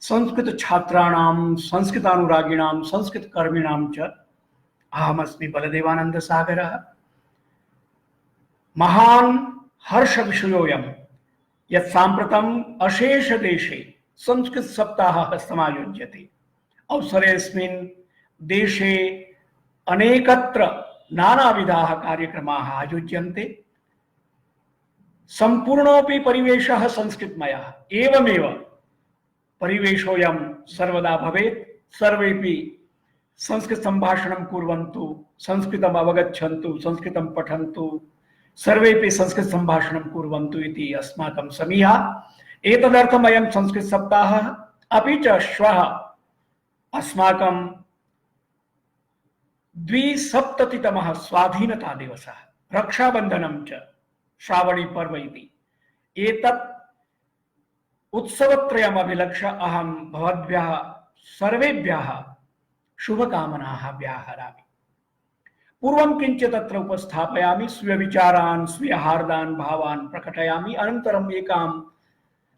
संस्कृत छात्राणां संस्कृतानुरागिणां संस्कृत कर्मिणां च अहमस्मि बलदेवानंद सागरः। महान् हर्ष विषयोऽयं यत् साम्प्रतम् अशेष देशे संस्कृत सप्ताहः समायोज्यते। अवसरेऽस्मिन् देशे अनेकत्र नानाविधाः कार्यक्रमाः आयोज्यन्ते। संपूर्णोऽपि परिवेशः संस्कृतमयः। एवमेव परिवेशोऽयं सर्वदा भवेत्। सर्वेपि संस्कृत संभाषणं कुर्वन्तु, संस्कृतम् अवगच्छन्तु, संस्कृतं पठन्तु, सर्वेपि संस्कृत संभाषणं कुर्वन्तु इति अस्माकं समीहा। एतदर्थम् अयं संस्कृत सप्ताहः। अपि च श्वः अस्माकं 270तमः स्वाधीनता दिवसः, रक्षाबन्धनं च श्रावणी पर्व इति। एतत् उत्सवत्रयम् अभिलक्ष्य अहं भवद्भ्यः सर्वेभ्यः शुभकामनाः व्याहरामि। पूर्वं किञ्चित् अत्र उपस्थापयामि, स्वीयविचारान् स्वीयहार्दान् भावान् प्रकटयामि, अनन्तरम् एकां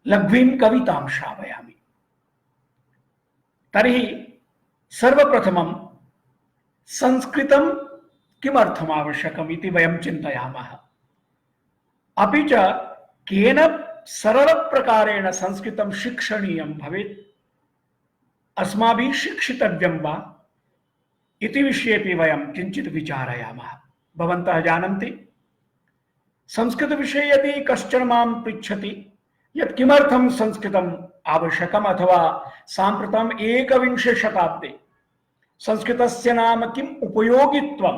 लघ्वीं कवितां श्रावयामि। तर्हि सर्वप्रथमं संस्कृतं किमर्थम् आवश्यकम् इति वयं चिन्तयामः। अपि च केन सरलप्रकारेण संस्कृतं शिक्षणीयं भवेत्, अस्माभिः शिक्षितव्यं वा इति विषयेपि वयं किञ्चित् विचारयामः। भवन्तः जानन्ति, संस्कृतविषये यदि कश्चन मां पृच्छति यत् किमर्थं संस्कृतम् आवश्यकम् अथवा साम्प्रतम् एकविंशे शताब्दे संस्कृतस्य नाम किम् उपयोगित्वं,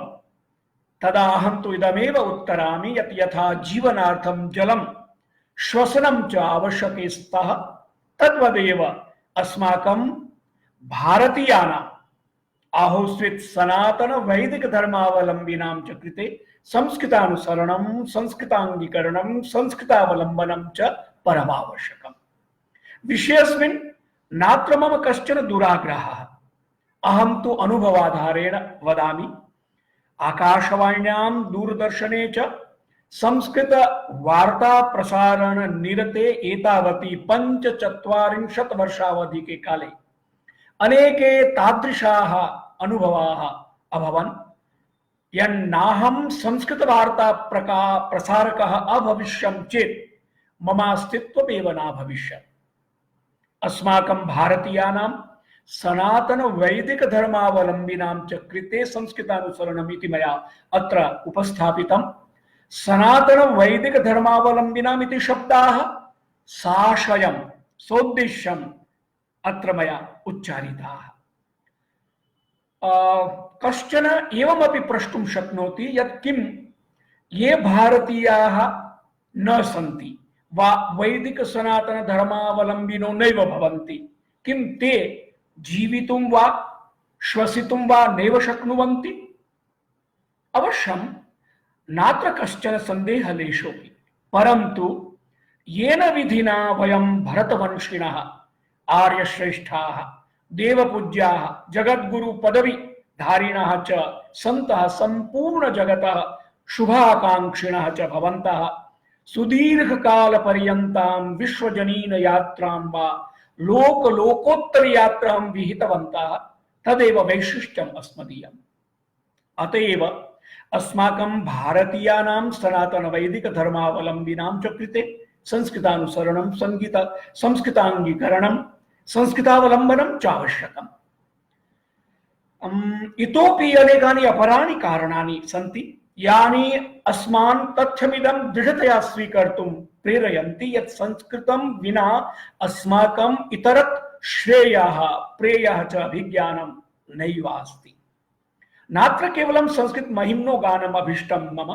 तदा अहं तु इदमेव उत्तरामि यत् यथा जीवनार्थं जलं श्वसनं च आवश्यके स्तः, तद्वदेव अस्माकं भारतीयानां आहोस्वित् सनातन वैदिक धर्मावलंबिनां च कृते संस्कृतानुसरणं, संस्कृतांगीकरणं, संस्कृतावलंबनं च परमावश्यकम्। विषयस्मिन् नात्र मम कश्चन दुराग्रहः। अहं तु अनुभवाधारेण वदामि। आकाशवाण्यां दूरदर्शने च संस्कृत वार्ता प्रसारण निरते एतावती 45 वर्षावधिके काले अनेके तादृशाः अनुभवाः अभवन् यन्नाहं संस्कृत वार्ता प्रसारकः अभविष्यं चेत् मम अस्तित्वमेव न भविष्यत्। अस्माकं भारतीयानां सनातन वैदिक धर्मावलंबिनां च कृते संस्कृतानुसरणम् इति मया अत्र उपस्थापितम्। सनातन वैदिक धर्मावलंबिनाम् इति शब्दाः साशयं सोद्देश्यम् अत्र मया उच्चारिताः। कश्चन एवमपि प्रष्टुं शक्नोति यत् किं ये भारतीयाः न सन्ति वा वैदिक सनातन धर्मावलंबिनो नैव भवन्ति, किं ते जीवितुं वा श्वसितुं वा नैव शक्नुवन्ति? अवश्यं नात्र कश्चन संदेहः लेशोऽपि। परन्तु येन विधिना वयं भरतवंशिनः आर्यश्रेष्ठाः देवपूज्याः जगद्गुरु पदवी धारिणः च सन्तः संपूर्ण जगतः शुभाकांक्षिणः च भवन्तः सुदीर्घकाल पर्यन्तां विश्वजनीन यात्रां वा लोक लोकोत्तर यात्रां विहितवन्तः, तदेव वैशिष्ट्यम् अस्मदीयम्। अतएव अस्माकं भारतीयानां सनातन वैदिक धर्मावलंबिनां च कृते संस्कृतानुसरणं, संस्कृतांगीकरणं, संस्कृतावलंबनं च आवश्यकम्। इतोपि अनेकानि अपराणि कारणानि सन्ति यानि अस्मान् तथ्यमिदं दृढतया स्वीकर्तुं प्रेरयन्ति यत् संस्कृतं विना अस्माकम् इतरत् श्रेयः प्रेयः च अभिज्ञानं नैव अस्ति। नात्र केवलं संस्कृत महिम्नो गानम् अभिष्टं मम,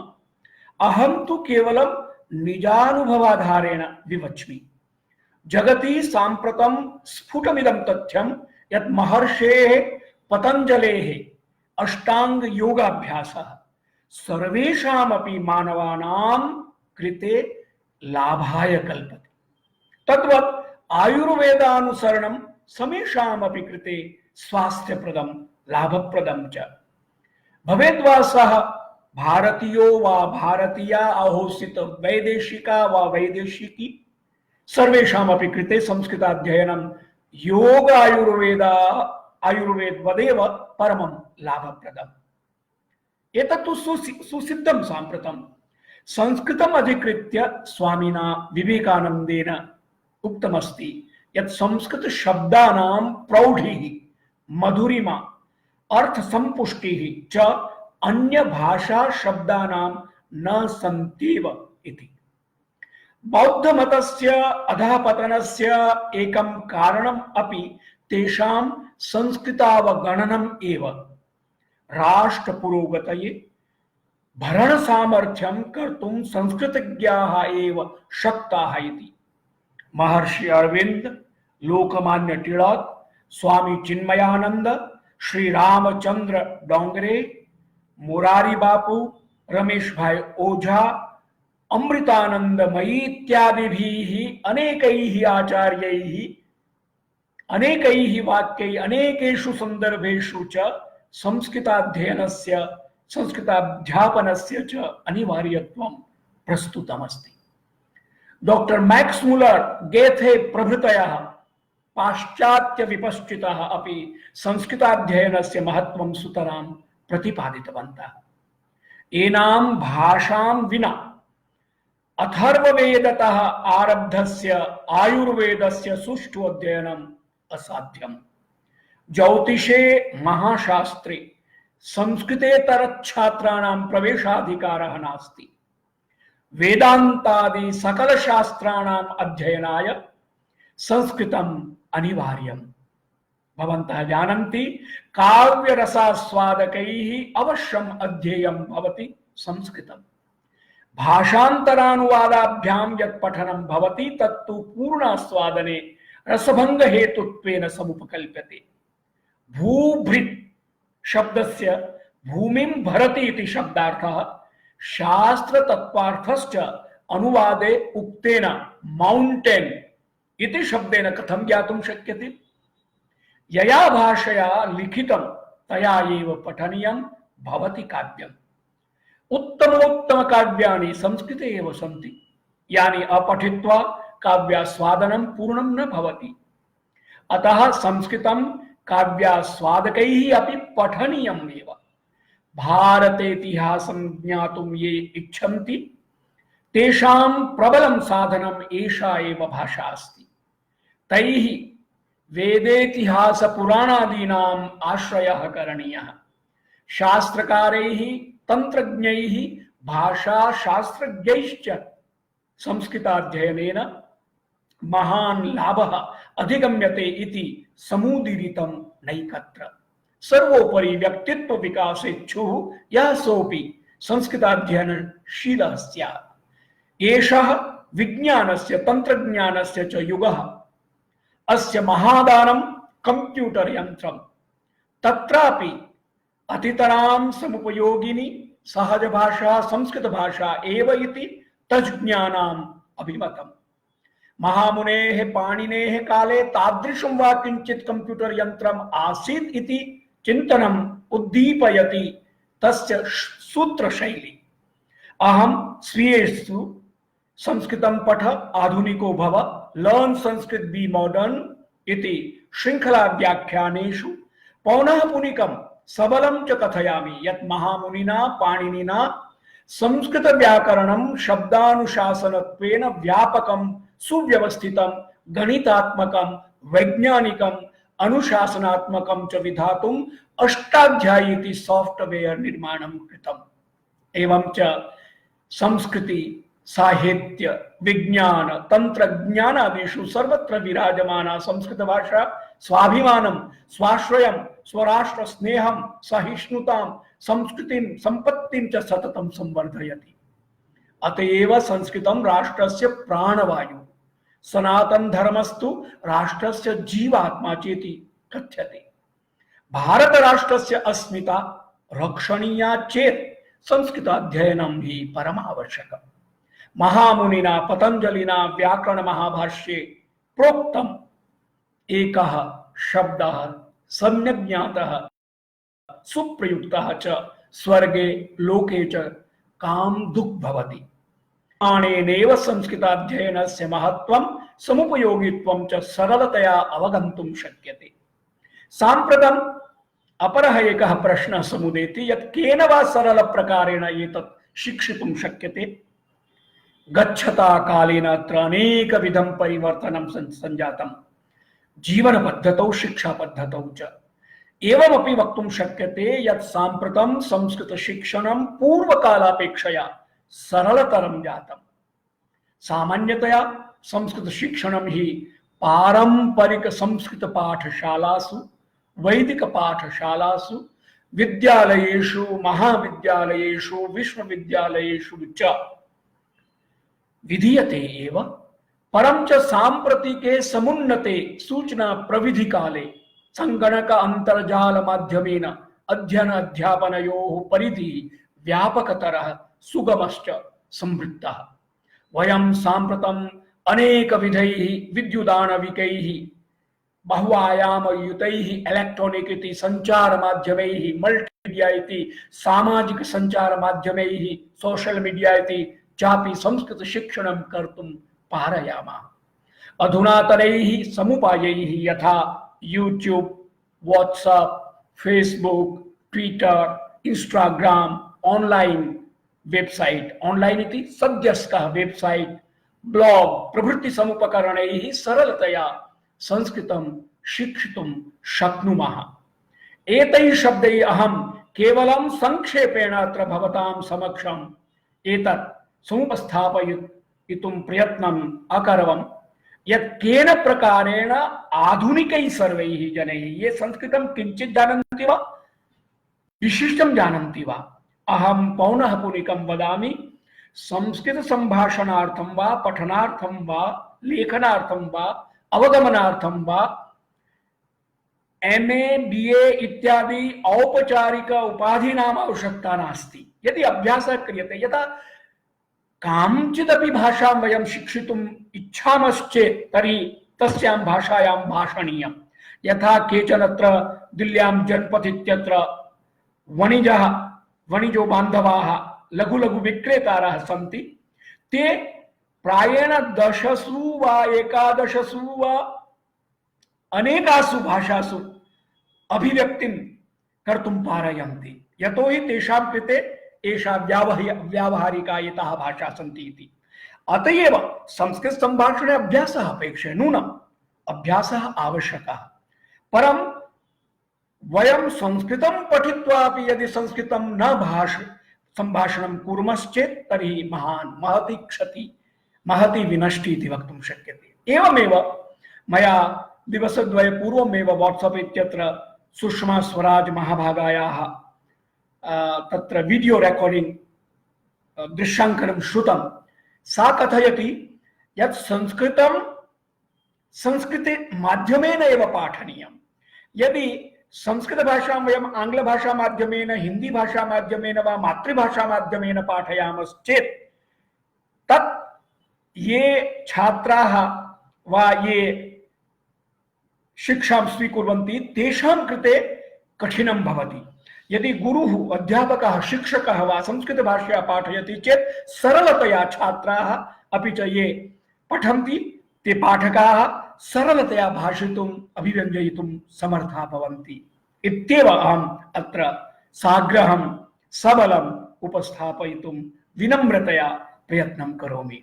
अहं तु केवलं निजानुभवाधारेण विवच्मि। जगति साम्प्रतं स्फुटमिदं तथ्यं यत् महर्षेः पतञ्जलेः अष्टांग योगाभ्यासः सर्वेषामपि मानवानां कृते लाभाय कल्पते। तद्वत् आयुर्वेदानुसरणं समेषामपि कृते स्वास्थ्यप्रदं लाभप्रदं च भवेद्वा सः भारतीयो वा भारतीया अहोसित वैदेशिका वा वैदेशिकी सर्वेषामपि कृते संस्कृताध्ययनं योग आयुर्वेद वदेव परमं लाभप्रदम्। एतत्तु सुसिद्धं साम्प्रतं। संस्कृतम् अधिकृत्य स्वामिना विवेकानन्देन उक्तमस्ति यत् संस्कृत शब्दानां प्रौढिः, मधुरिमा, अर्थ संपुष्टिः च अन्य भाषा शब्दानां न सन्त्येव इति। बौद्ध मतस्य अधःपतनस्य एकं कारणम् अपि तेषां संस्कृतावगणनम् एव। राष्ट्र पुरोगतये भरण सामर्थ्यं कर्तुं संस्कृतज्ञाः एव शक्ताः इति। महर्षि अरविंद, लोकमान्य टिळक, स्वामी चिन्मयानंद, श्री रामचंद्र डोंगरे, मुरारी बापू, रमेश भाई ओझा, अमृतानंदमयी इत्यादिभिः अनेकैः आचार्यैः अनेकैः वाक्यैः अनेकेषु संदर्भेषु च संस्कृताध्ययनस्य संस्कृताध्यापनस्य च अनिवार्यत्वं प्रस्तुतमस्ति। डॉक्टर मैक्स मुलर, गेथे प्रभृतयः पाश्चात्य विपश्चितः अपि संस्कृताध्ययनस्य महत्त्वं सुतरां प्रतिपादितवन्तः। एनां भाषां विना अथर्ववेदतः आरब्धस्य आयुर्वेदस्य सुष्ठु अध्ययनम् असाध्यम्। ज्योतिषे महाशास्त्रे संस्कृतेतरच्छात्राणां प्रवेशाधिकारः नास्ति। वेदान्तादि सकल शास्त्राणाम् अध्ययनाय संस्कृतम् अनिवार्यम्। भवन्तः जानन्ति काव्यरसास्वादकैः अवश्यम् अध्येयं भवति संस्कृतम्। भाषान्तरानुवादाभ्यां यत् पठनं भवति तत्तु पूर्णास्वादने रसभंग हेतुत्वेन समुपकल्प्यते। भूभृत् शब्दस्य भूमिं भरति इति शब्दार्थः शास्त्र तत्वार्थश्च अनुवादे उक्तेन माउंटेन इति शब्देन कथं ज्ञातुं शक्यते? यया भाषया लिखितं तया एव पठनीयं भवति काव्यम्। उत्तमोत्तम काव्यानि संस्कृते एव सन्ति, यानि अपठित्वा काव्यास्वादनं पूर्णं न भवति। अतः संस्कृतं काव्यास्वादकैः अपि पठनीयम् एव। भारते इतिहासं ज्ञातुं ये इच्छन्ति तेषां प्रबलं साधनम् एषा एव भाषा अस्ति। तैः वेदेतिहास पुराणादीनाम् आश्रयः करणीयः। शास्त्रकारैः, तंत्रज्ञैः, भाषा शास्त्रज्ञैश्च संस्कृताध्ययनेन महान् लाभः अधिगम्यते इति समुदीरितं नैकत्र। सर्वोपरि व्यक्तित्व विकासेच्छुः यः सोऽपि संस्कृताध्ययनशीलः स्यात्। एषः विज्ञानस्य तंत्रज्ञानस्य च युगः। अस्य महादानं कंप्यूटर यंत्रम्। तत्रापि अतितरां समुपयोगिनी सहज भाषा संस्कृत भाषा एव इति तज्ज्ञानाम् अभिमतम्। महामुनेः पाणिनेः काले तादृशं वा किंचित् कंप्यूटर यंत्रम् आसीत् इति चिन्तनम् उद्दीपयति तस्य सूत्रशैली। अहं स्वीयेषु संस्कृतं पठ आधुनिको भव, लर्न संस्कृत बी मॉडर्न इति श्रृंखला व्याख्यानेषु पौनःपुनिकं सबलं च कथयामि यत् महामुनिना पाणिनिना संस्कृत व्याकरणं शब्दानुशासनत्वेन व्यापकं सुव्यवस्थितं गणितात्मकं वैज्ञानिकं अनुशासनात्मकं च विधातुम् अष्टाध्यायी इति सॉफ्टवेयर निर्माणं कृतम्। एवं च संस्कृति, साहित्य, विज्ञान, तंत्रज्ञानादिषु सर्वत्र विराजमाना संस्कृत भाषा स्वाभिमानं, स्वाश्रयं, स्वराष्ट्र स्नेहं, सहिष्णुतां, संस्कृतिं, संपत्तिं च सततं संवर्धयति। अतएव संस्कृतं राष्ट्रस्य प्राणवायु, सनातन धर्मस्तु राष्ट्रस्य जीवात्मा चेति कथ्यते। भारत राष्ट्रस्य अस्मिता रक्षणीया चेत् संस्कृताध्ययनं हि परमावश्यकम्। महामुनिना पतंजलिना व्याकरण महाभाष्ये प्रोक्तम् एकः शब्दः सम्यक् ज्ञातः सुप्रयुक्तः च स्वर्गे लोके च काम दुख भवति। प्राणेनैव संस्कृताध्ययनस्य महत्त्वं समुपयोगित्वं च सरलतया अवगन्तुं शक्यते। साम्प्रतम् अपरः एकः प्रश्नः समुदेति यत् केन वा सरलप्रकारेण एतत् शिक्षितुं शक्यते। गच्छता कालेन अत्र अनेकविधं परिवर्तनं सञ्जातं जीवनपद्धतौ शिक्षापद्धतौ च। एवमपि वक्तुं शक्यते यत् साम्प्रतं संस्कृतशिक्षणं पूर्वकालापेक्षया सरलतरं जातम्। सामान्यतया संस्कृतशिक्षणं हि पारंपरिक संस्कृत पाठशालासु वैदिक पाठशालासु विद्यालयेषु महाविद्यालयेषु विश्वविद्यालयेषु च विधीयते एव। परं च साम्प्रतिके समुन्नते सूचना प्रविधि काले संगणक अंतर्जाल माध्यमेन अध्ययन अध्यापनयोः परिधिः व्यापकतरः सुगमश्च संवृत्तः। वयं साम्प्रतम् अनेकविधैः विद्युदाणविकैः बहुआयामयुतैः इलेक्ट्रॉनिक इति संचारमाध्यमैः मल्टीमीडिया इति सामाजिक संचारमाध्यमैः सोशल मीडिया इति चापि संस्कृत शिक्षणं कर्तुं पारयामः। अधुनातनैः समुपायैः यथा YouTube, WhatsApp, Facebook, Twitter, Instagram, online website, online इति सद्यस्कः वेबसाइट, ब्लॉग प्रभृति समुपकरणैः सरलतया संस्कृतं शिक्षितुं शक्नुमः। एतैः शब्दैः अहं केवलं संक्षेपेण अत्र भवतां समक्षम् एतत् समुपस्थापयितुं प्रयत्नम् अकरवम् यत् केन प्रकारेण आधुनिकैः सर्वैः जनैः ये संस्कृतं किञ्चित् जानन्ति वा विशिष्टं जानन्ति वा। अहं पौनः पुनिकं वदामि, संस्कृत संभाषणार्थं वा पठनार्थं वा लेखनार्थं वा अवगमनार्थं वा एमए बीए इत्यादि औपचारिक उपाधीनाम् आवश्यकता नास्ति। यदि अभ्यासः क्रियते, यथा काञ्चिदपि भाषां वयं शिक्षितुम् इच्छामश्चेत् तर्हि तस्यां भाषायां भाषणीयम्। यथा केचन अत्र दिल्ल्यां जनपथ इत्यत्र वणिजो बान्धवाः लघु लघु विक्रेतारः सन्ति। ते प्रायेण 10सु वा 11सु वा अनेकासु भाषासु अभिव्यक्तिं कर्तुं पारयन्ति, यतोहि तेषां कृते एषा व्यावहारिका एताः भाषा सन्ति इति। अतएव संस्कृत संभाषणे अभ्यासः अपेक्षते, नूनम् अभ्यासः आवश्यकः। परं वयं संस्कृतं पठित्वापि यदि संस्कृतं न संभाषणं कुर्मश्चेत् तर्हि महती क्षति महती विनष्टि इति वक्तुं शक्यते। एवमेव मया दिवसद्वय पूर्वमेव वाट्सएप इत्यत्र सुषमा स्वराज महाभागायाः तत्र वीडियो रेकॉर्डिंग दृश्यांकनं श्रुतं। सा कथयति यत् संस्कृतं संस्कृते माध्यमेन एव पाठनीयम्। यदि संस्कृत भाषां वयम् आंग्ल भाषा माध्यमेन, हिंदी भाषा माध्यमेन वा मातृभाषा माध्यमेन पाठयामश्चेत् तत् ये छात्राः वा ये शिक्षां स्वीकुर्वन्ति तेषां कृते कठिनं भवति। यदि गुरुः, अध्यापकः, शिक्षकः वा संस्कृत भाषया पाठयति चेत् सरलतया छात्राः अपि च ये पठन्ति ते पाठकाः सरलतया भाषितुम् अभिव्यञ्जयितुं समर्थाः भवन्ति इत्येव अहम् अत्र साग्रहं सबलम् उपस्थापयितुं विनम्रतया प्रयत्नं करोमि।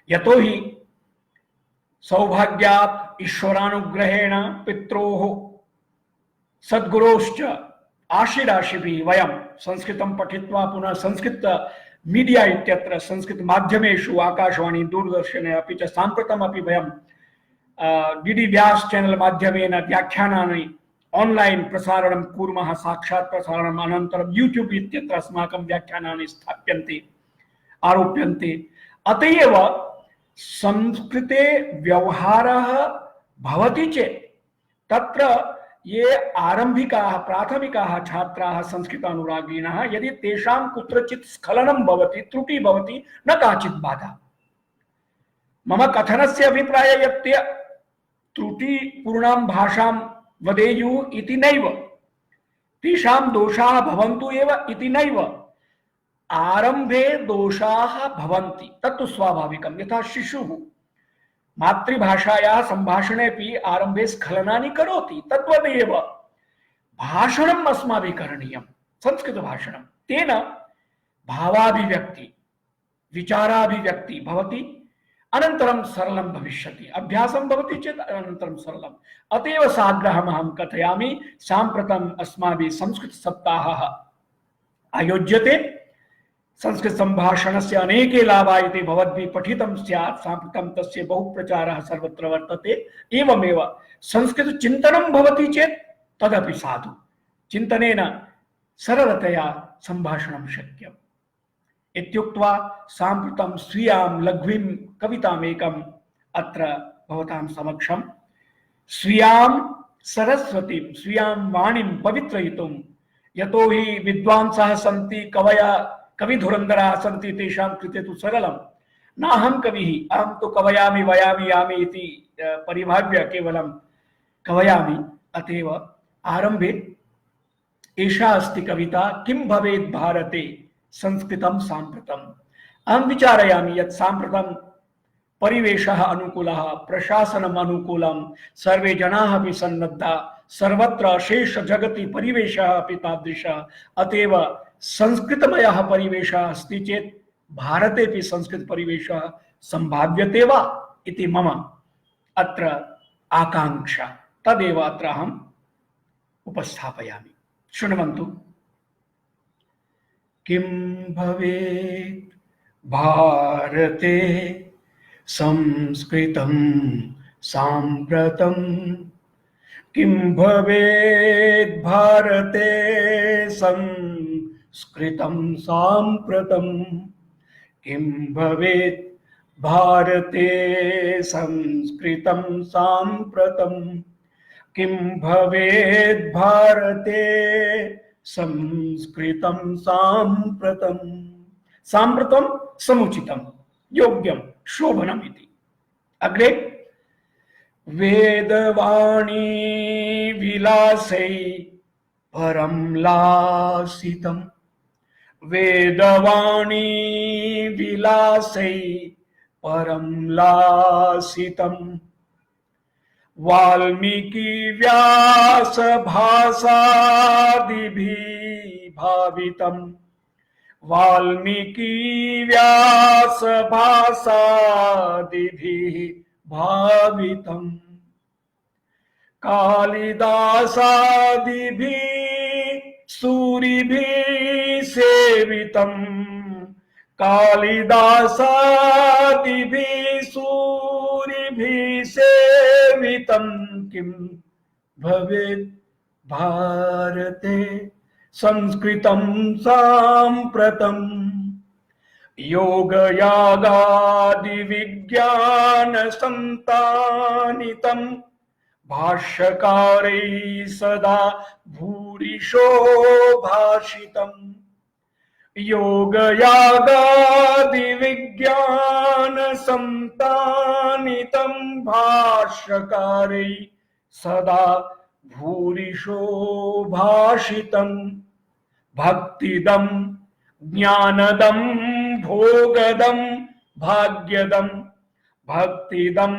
यतोहि सौभाग्यात् ईश्वरानुग्रहेण पित्रोः सद्गुरोश्च आशीराशिभिः वयं संस्कृतं पठित्वा पुनः संस्कृत मीडिया इत्यत्र संस्कृत माध्यमेषु आकाशवाणी दूरदर्शने अपि च साम्प्रतमपि वयं डीडी व्यास चैनल माध्यमेन व्याख्यानानि ऑनलाइन प्रसारणं कुर्मः। साक्षात् प्रसारणम् अनन्तरं यूट्यूब इत्यत्र अस्माकं व्याख्यानानि स्थाप्यन्ते आरोप्यन्ते। अतएव संस्कृते व्यवहारः भवति चेत् तत्र ये आरंभिकाः प्राथमिकाः छात्राः संस्कृतानुरागिणः यदि तेषां कुत्रचित् स्खलनं भवति, त्रुटि भवति, न काचित् बाधा। मम कथनस्य अभिप्रायः यत् ते त्रुटिपूर्णां भाषां वदेयुः इति नैव, तेषां दोषाः भवन्तु एव इति नैव, आरंभे दोषाः भवन्ति, तत्तु स्वाभाविकं। यथा शिशुः मातृभाषायाः सम्भाषणेऽपि आरम्भे स्खलनानि करोति, तद्वदेव भाषणम् अस्माभिः करणीयं, संस्कृतभाषणं। तेन भावाभिव्यक्ति, विचाराभिव्यक्ति भवति, अनन्तरं सरलं भविष्यति, अभ्यासं भवति चेत् अनन्तरं सरलम्। अतएव साग्रहमहं कथयामि। साम्प्रतम् अस्माभिः संस्कृतसप्ताहः आयोज्यते। संस्कृतसम्भाषणस्य अनेके लाभाः इति भवद्भिः पठितं स्यात्। साम्प्रतं तस्य बहुप्रचारः सर्वत्र वर्तते। एवमेव संस्कृतचिन्तनं भवति चेत् तदपि साधु। चिन्तनेन सरलतया सम्भाषणं शक्यम्। इत्युक्त्वा साम्प्रतं स्वीयां लघ्वीं कवितामेकम् अत्र भवतां समक्षं, स्वीयां सरस्वतीं स्वीयां वाणीं पवित्रयितुं, यतो हि विद्वांसः सन्ति, कविधुरन्धराः सन्ति, तेषां कृते तु सरलं। नाहं कविः, अहं तु कवयामि वयामि यामि इति परिभाव्य केवलं कवयामि। अतएव आरम्भे एषा अस्ति कविता, किं भवेत् भारते संस्कृतं साम्प्रतम्। अहं विचारयामि यत् साम्प्रतं परिवेशः अनुकूलः, प्रशासनम् अनुकूलं, सर्वे जनाः अपि सन्नद्धा, सर्वत्र शेष जगति परिवेशः अपि तादृशः। अतएव संस्कृतमयः परिवेशः अस्ति चेत् भारतेपि संस्कृत परिवेशः सम्भाव्यते वा इति मम अत्र आकांक्षा। तदेव अत्र अहम् उपस्थापयामि। शृण्वन्तु। किं भवेत् भारते संस्कृतं साम्प्रतं, किं भवेत् भारते संस्कृतं साम्प्रतं, किं भवेत् भारते संस्कृतं साम्प्रतं, किं भवेत् भारते संस्कृतं साम्प्रतं। साम्प्रतं समुचितं, योग्यं, शोभनम् इति। अग्रे वेदवाणी विलासै परं लासितं, वेदवाणी विलासै परं लासितं, वाल्मीकि व्यास भाषादिभिः भावितं, वाल्मीकि व्यास भाषादिभिः भावितं, कालिदासादिभिः सूरिभिः सेवितं, कालिदासादिभिः सूरिभिः सेवितं, किं भवेत् भारते संस्कृतं साम्प्रतं, योगयागादिविज्ञानसन्तानितं, भाष्यकारैः सदा भूरिशो भाषितं, योगयागादिविज्ञानसन्तानितं, भाष्यकारैः सदा भूरिशो भाषितं, भक्तिदं ज्ञानदं भोगदं भाग्यदं, भक्तिदं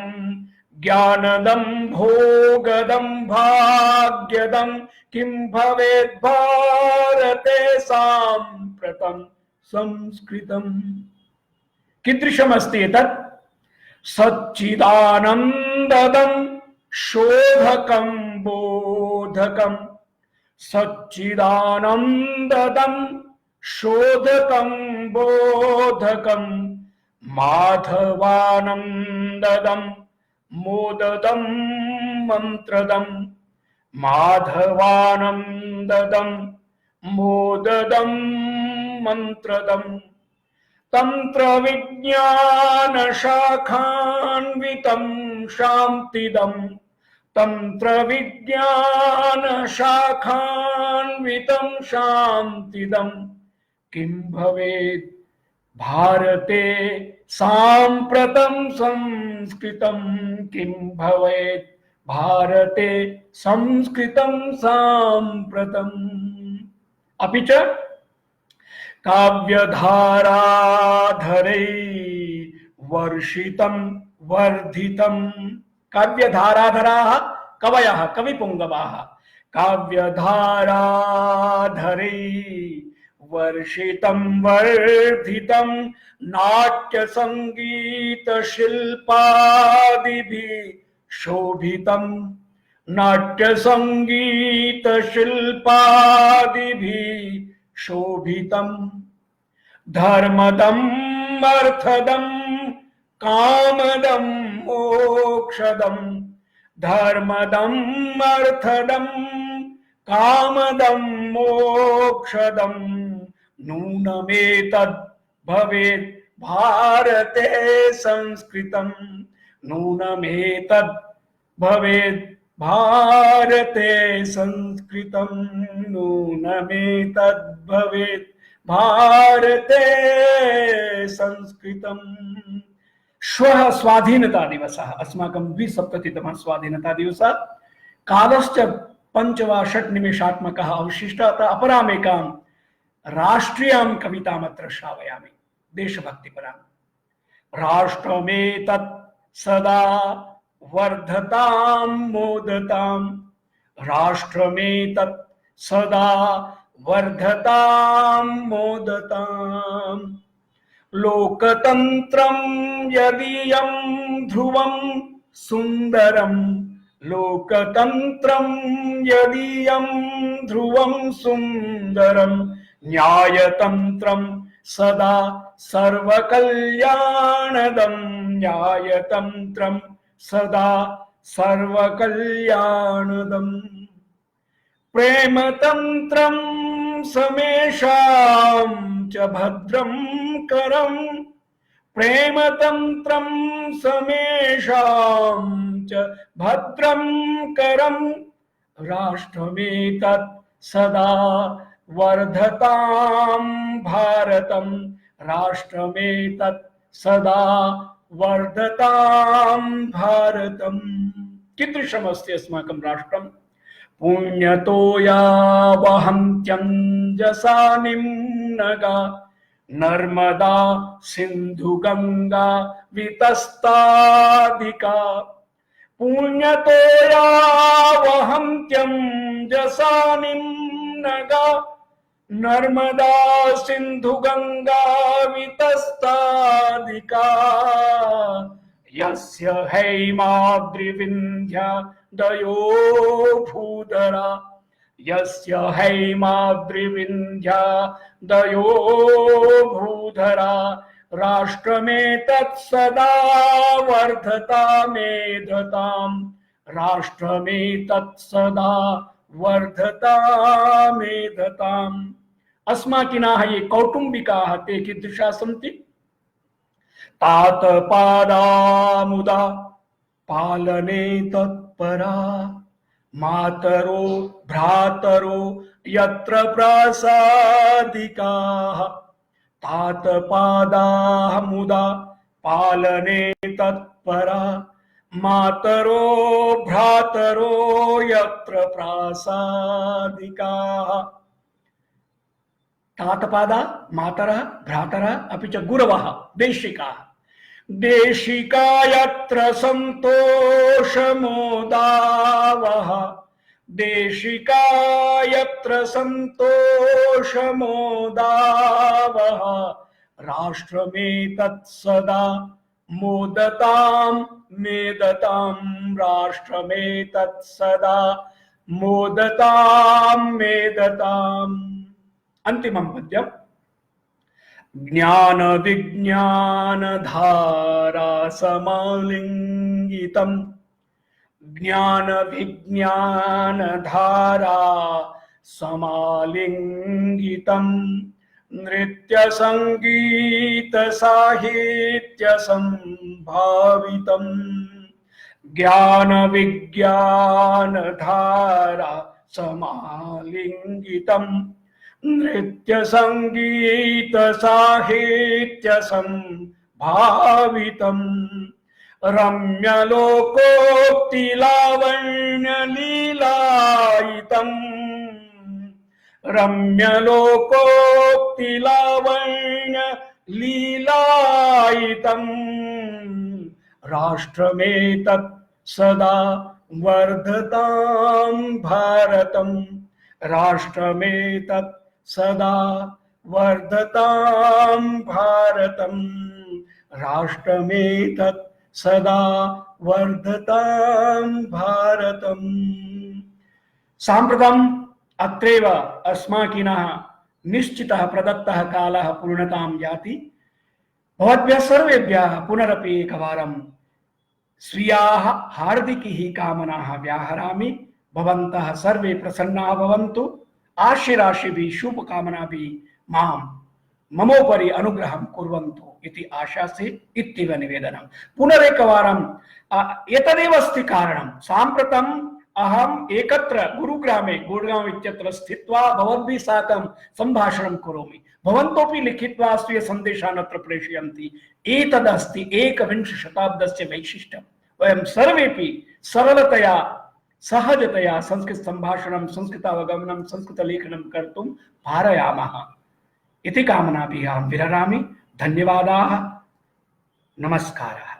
ज्ञानदं भोगदं भाग्यदं, किं भवेत् भारते साम्प्रतं संस्कृतं। कीदृशमस्ति एतत्? सच्चिदानन्ददं शोधकं बोधकं, सच्चिदानन्ददं शोधकं बोधकं, माधवानन्ददं मोददं मन्त्रदं, माधवानन्ददं मोददं मन्त्रदं, तन्त्रविज्ञानशाखान्वितं शान्तिदं, तन्त्रविज्ञानशाखान्वितं शान्तिदं, किं भवेत् भारते साम्प्रतं संस्कृतं, किं भवेत् भारते संस्कृतं साम्प्रतम्। अपि च काव्यधाराधरै वर्षितं वर्धितं काव्यधाराधराः कवयः कविपुंगवाः काव्यधाराधरे वर्षितं वर्धितं नाट्य संगीत शिल्पादिभिः शोभितं नाट्य संगीत शिल्पादिभिः शोभितं धर्मदम् अर्थदम् कामदम् मोक्षदम् धर्मदम् अर्थदम् कामदम् मोक्षदम् नूनमेतद् भवेत् भारते संस्कृतम् नूनमेतद् भवेत् भारते संस्कृतम् नूनमेतद् भवेत् भारते संस्कृतम्। श्वः स्वाधीनता दिवसः अस्माकं 2सप्ततितमः स्वाधीनता दिवसः कालश्च 5 वा 6 निमेषात्मकः अवशिष्टः अतः अपरामेकां राष्ट्रियां कवितामत्र श्रावयामि देशभक्तिपरां। राष्ट्रमेतत् सदा वर्धतां मोदतां राष्ट्रमेतत् सदा वर्धतां मोदतां लोकतन्त्रं यदीयं ध्रुवं सुन्दरं लोकतन्त्रं यदीयं ध्रुवं सुन्दरं न्यायतन्त्रं सदा सर्वकल्याणदं न्यायतन्त्रं सदा सर्वकल्याणदम् प्रेमतन्त्रं समेषां च भद्रं करं प्रेमतन्त्रं समेषां च भद्रं करं राष्ट्रमेतत् सदा वर्धतां भारतं राष्ट्रमेतत् सदा वर्धतां भारतम्। कीदृशमस्ति अस्माकं राष्ट्रं पुण्यतो यावहन्त्यञ्जसा निम्नगा नर्मदा सिन्धु गंगा वितस्तादिका पुण्यतो यावहन्त्यञ्जसा निम्नगा नर्मदा सिन्धु गंगा वितस्तादिका यस्य हैमाद्रिविन्ध्या दयो भूधरा यस्य हैमाद्रिविन्ध्या दयो भूधरा राष्ट्रमेतत् सदा वर्धतामेधताम् राष्ट्रमेतत् सदा वर्धतामेधताम्। अस्माकिनाः ये कौटुम्बिकाः ते कीदृशाः सन्ति तात पादामुदा पालने तत्परा मातरो भ्रातरो यत्र प्रासादिकाः तात पादामुदा पालने तत्परा मातरो भ्रातरो यत्र प्रासादिकाः। तातपादा मातरः भ्रातरः अपि च गुरवः देशिकाः देशिका यत्र सन्तोषमोदावः देशिका यत्र सन्तोषमोदावः राष्ट्रमेतत् सदा मोदतां मेदतां राष्ट्रमेतत् सदा मोदतां मेदताम्। अंतिमं पद्यम् ज्ञान विज्ञान धारा समालिंगितं ज्ञान विज्ञान धारा समालिंगितं नृत्य संगीत साहित्य संभावितं ज्ञान विज्ञान धारा समालिंगितं नृत्य संगीत साहित्य संभावितं रम्यलोकोक्ति लावण्य लीलायितं रम्यलोकोक्ति लावण्य लीलायितं राष्ट्रमेतत् सदा वर्धतां भारतं राष्ट्रमेतत् सदा वर्धतां भारतं राष्ट्रमेतत् सदा वर्धतां भारतं। साम्प्रतम् अत्रैव अस्माकिनः निश्चितः प्रदत्तः कालः पूर्णतां याति। भवद्भ्यः सर्वेभ्यः पुनरपि एकवारं स्वीयाः हार्दिकीः कामनाः व्याहरामि। भवन्तः सर्वे प्रसन्नाः भवन्तु, आशीराशिभिः शुभकामनाभिः मां ममोपरि अनुग्रहं कुर्वन्तु इति आशासे इत्येव निवेदनं। पुनरेकवारम् एतदेव अस्ति कारणं। साम्प्रतम् अहम् एकत्र गुरुग्रामे गुड़गांव इत्यत्र स्थित्वा भवद्भिः साकं सम्भाषणं करोमि। भवन्तोऽपि लिखित्वा स्वीय सन्देशान् अत्र प्रेषयन्ति। एतदस्ति एकविंश शताब्दस्य वैशिष्ट्यं। वयं सर्वेपि सरलतया सहजतया संस्कृत सम्भाषणं, संस्कृतावगमनं, संस्कृतलेखनं कर्तुं पारयामः इति कामनाभिः अहं विररामि। धन्यवादाः, नमस्कारः।